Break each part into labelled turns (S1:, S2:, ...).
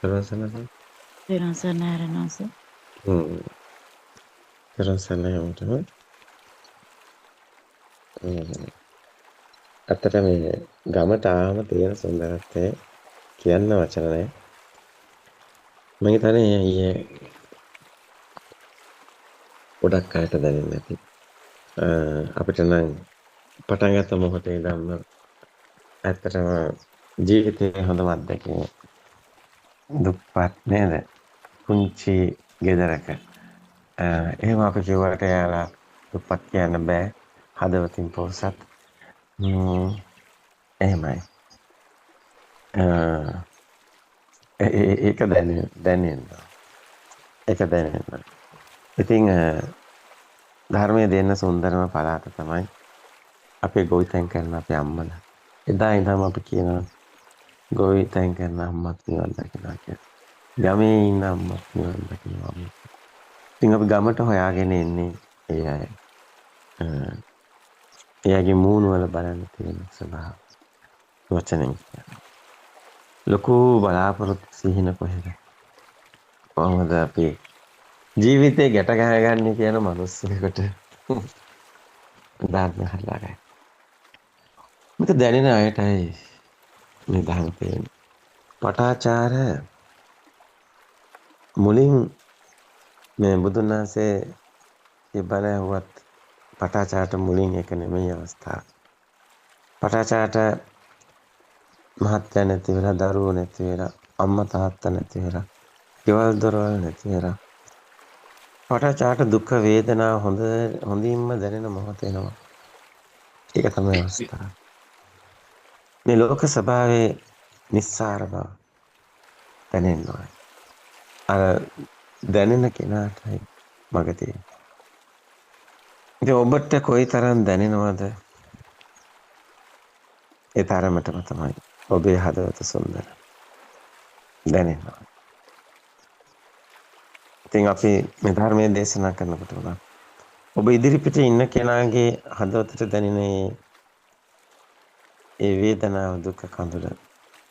S1: කරවසනද
S2: තෙරුවන් සරණයි ආරණාස.
S1: කරවසන හැමෝටම ඇත්තට මේ ගමට ආවම තියෙන සුන්දරත්වය කියන්න වචන නැහැ. මම හිතන්නේ ඊයේ ගොඩක් අයට දැනෙන්නේ නැති. අපිට නම් පටන් ගත්ත මොහොතේ ඉඳන්ම ඇත්තටම ජීවිතයේ හොඳම අත්දැකීම දුප්පත් නේද? පුංචි ගෙදරක. එහෙම අපි කිව්වට යාලා දුප්පත් කියන්න බෑ. හදවතින් පොහොසත්. එහෙමයි. ඒක දැනෙන්න. ඒක දැනෙන්න. ඉතින් ධර්මයේ දෙන්න සුන්දරම පළාත තමයි අපේ ගොවිතැන් කරන අපේ අම්මලා. එදා ඉඳන්ම අපි කියනවා ගොවිතැන් කරන අම්මත් නිවන් දකිනවා කියලා. ගමේ ඉන්න අම්මත් නිවන් දකිනවා. ඉතින් අපි ගමට හොයාගෙන එන්නේ ඒ අය. එයාගේ මූණ වල බලන්න තියෙන ස්වභාව. වචනෙන් කියනවා. ලොකු බලාපොරොත්තු සිහින කොහෙද? කොහොමද අපි ජීවිතේ ගැට ගහගන්නේ කියන මිනිස්සුෙකුට දාන්න හදලා. මේක දැනෙන අයටයි මේ දහම තියෙන්නේ. පටාචාර මුලින් මේ බුදුන් වහන්සේ ඉබල හුවත් පටාචාරට මුලින් එක නෙමෙයි අවස්ථාව. පටාචාරට මහත්ය නැති වෙලා දරුවෝ නැති වෙලා අම්මා තාත්තා නැති වෙලා ගෙවල් දොරවල් නැති වෙලා පටාචාරට දුක් වේදනා හොඳින්ම දැනෙන මොහොත එනවා. ඒක තමයි අවස්ථාව. මේ ලෝක ස්වභාවයේ නිස්සාර බව දැනෙන්න ඕනේ. අර දැනෙන කෙනාටයි මග තියෙන්නේ. ඉතින් ඔබට කොයිතරම් දැනෙනවද? ඒ තරමටම තමයි ඔබේ හදවත සුන්දර දැනෙනවා. ඉතින් අපි මේ ධර්මයේ දේශනා කරනකොට උනා ඔබ ඉදිරිපිට ඉන්න කෙනාගේ හදවතට දැනෙන ඒ වේදනාව දුක කඳුල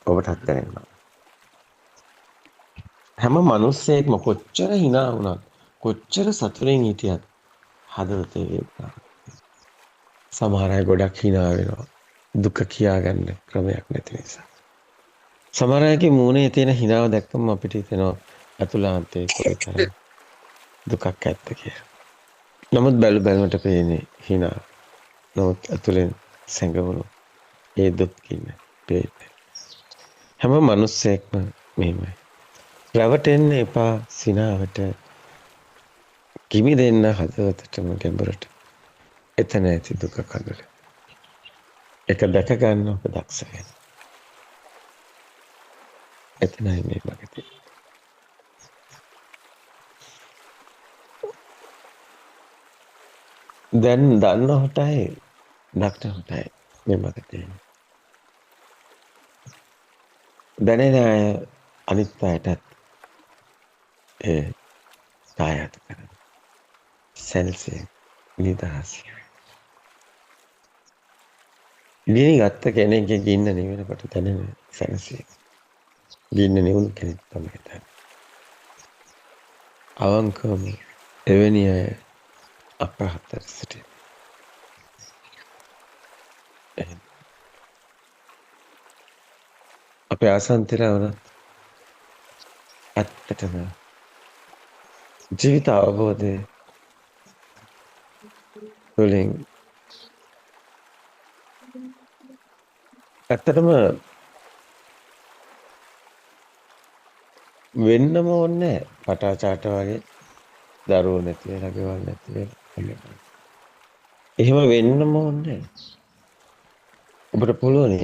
S1: ඔබටත් දැනෙනවා. හැම මිනිස්සෙක්ම කොච්චර hina වුණත් කොච්චර සතුටින් හිටියත් හදවතේ වේදනාවක්. සමහර අය ගොඩක් hina වෙනවා. දුක කියාගන්න ක්‍රමයක් නැති නිසා. සමහර අයගේ මූණේ තියෙන hinaව දැක්කම අපිට හිතෙනවා අතුලාන්තේ කොයිතරම් දුකක් ඇත්ද කියලා. නමුත් බැලුමට පේන්නේ hina. නමුත් අතුලෙන් සැඟවුණු ඒ දුක් කින්න පේන්නේ. හැම මිනිස්සෙක්ම මෙහෙමයි. රැවටෙන්න එපා සිනාවට. කිමි දෙන්න හදවතටම ගැඹුරට. එතන ඇති දුක කඳුල. ඒක දැක ගන්න ඔබ දක්ෂ වෙන්න. එතනයි මේ භගතිය. දැන් දන්න හොටයි දක්න හොටයි මේ භගතිය. දැනෙන අය අනිත් අයටත් ඒ කායත කරන. සැලසේ නිදහසයි. ගිනි ගත්ත කෙනෙක්ගේ ගින්න නිවෙනකොට දැනෙන සැනසීම. ගින්න නිවුණු කෙනෙක් තමයි දැනෙන්නේ. අවංකවම එවැනි අය අපහතර සිටින. අපේ ආසන්තිලා වුණත් ඇත්තටම ජීවිත අවබෝධය තුළින් ඇත්තටම වෙන්නම ඕනේ පටාචාට වගේ දරුවෝ නැති වෙලා ගෙවල් නැති වෙලා. එහෙම වෙන්නම ඕනේ. ඔබට පුළුවන්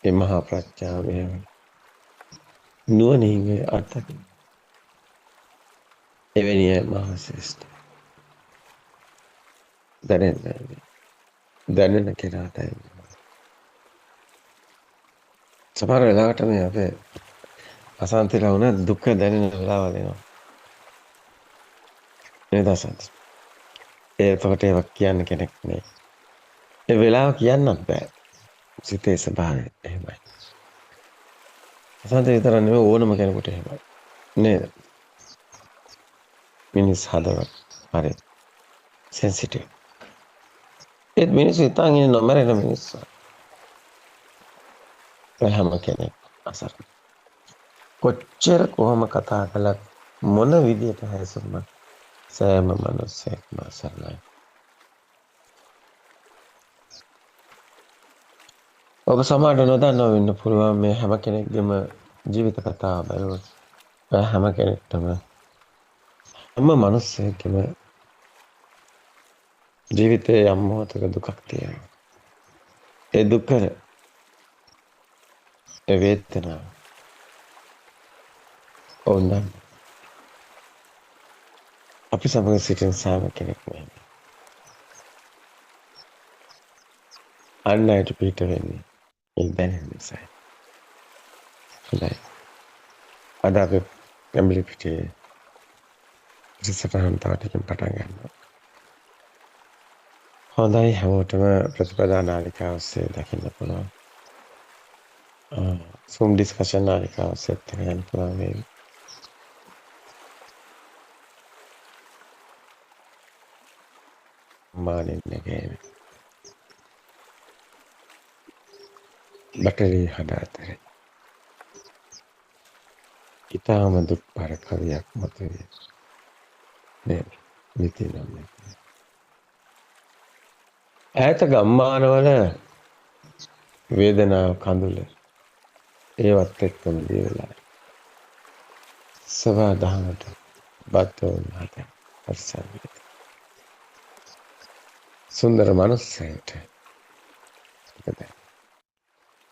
S1: මේ මහා ප්‍රඥාව එහෙම නුවණින් අත්දකින්න. එවැනි මහා ශ්‍රේෂ්ඨ දැනෙන කෙනාටයි. සමහර වෙලාවට මේ අපේ අසන්තිලා වුණ දුක දැනෙන වෙලාවල් එනවා. නේද අසන්ත? ඒකට ඒවක් කියන්න කෙනෙක් නෑ. ඒ වෙලාව කියන්නත් බෑ. සිතේ ස්වභාවය එහෙමයි. සන්ත විතර නෙමෙයි ඕනම කෙනෙකුට එහෙමයි. නේද? මිනිස් හදවත හරි සෙන්සිටිව්. ඒත් මිනිස්සු හිතන් ඉන්නේ නොමරන මිනිස්සු. හැම කෙනෙක් අසරණ. කොච්චර කොහොම කතා කළත් මොන විදියට හැසිරුණත් සෑම මිනිස්සෙක්ම අසරණයි. ඔබ සමහරට නොදන්නව වෙන්න පුළුවන් මේ හැම කෙනෙක්ගේම ජීවිත කතාව බලුවොත් හැම කෙනෙක්ටම හැම මිනිස්සෙකම ජීවිතේ යම් මොහොතක දුකක් තියෙනවා. ඒ දුක ඒ වේදනාව ඕනනම් අපි සමග සිටින සෑම කෙනෙක්ම අන් අයට පිට වෙන්නේ ඒ දැනෙන නිසා. හොඳයි. අද අපි ගැඹලි පිටේ ඉස්සරහට තව ටිකකින් පටන් ගන්නවා. හොඳයි හැමෝටම ප්‍රතිපදා නාලිකාව ඔස්සේ දකින්න පුළුවන්. Zoom discussion නාලිකාව ඔස්සේ දකින්න පුළුවන් වේවි. මානින් නැගේ බටරි හදාතරේ ඉතාම දුක්බර කවියක් මතුවේ නේද? නිතිනම් ඈත ගම්මානවල වේදනාව කඳුල ඒවත් එක්කම දියවලා සවා දහමට බත්තෝන් හත පරිසංගිත සුන්දර මනුස්සයට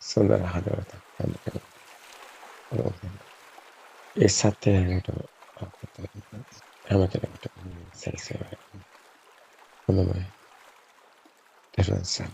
S1: සුන්දර හදවත ඒ සත්‍යයට හැම කෙනෙකුට සැලසෙනවා. හොඳයි. දර්ශන